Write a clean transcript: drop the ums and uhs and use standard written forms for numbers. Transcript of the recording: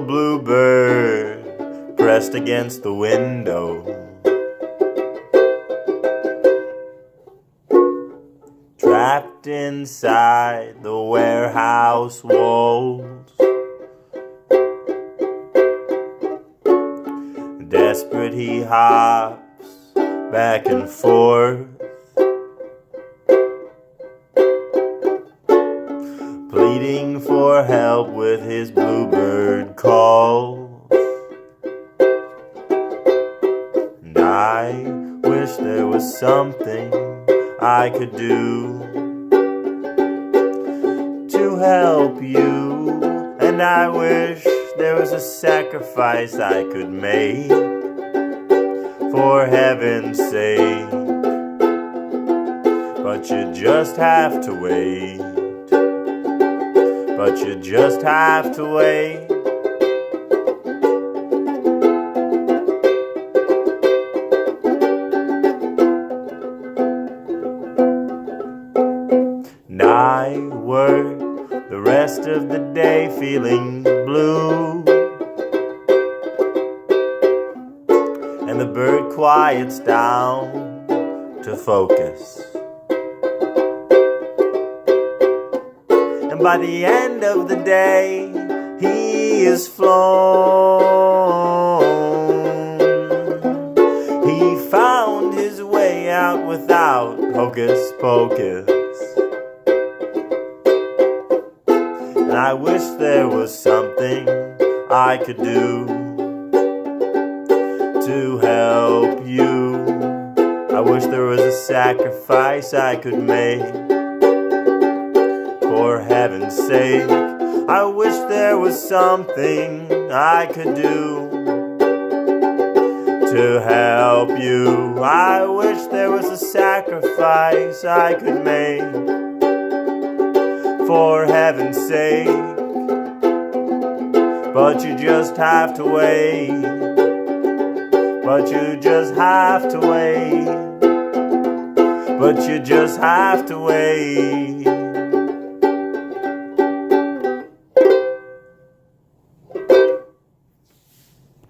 bluebird pressed against the window. Trapped inside the warehouse walls. Desperate he hops back and forth, pleading for help with his bluebird calls. And I wish there was something I could do to help you, and I wish there was a sacrifice I could make, for heaven's sake. But you just have to wait. But you just have to wait. And I work the rest of the day feeling blue, and the bird quiets down to focus. And by the end of the day, he is flown. He found his way out without hocus pocus. And I wish there was something I could do to help you. I wish there was a sacrifice I could make, for heaven's sake. I wish there was something I could do to help you. I wish there was a sacrifice I could make, for heaven's sake. But you just have to wait. But you just have to wait. But you just have to wait.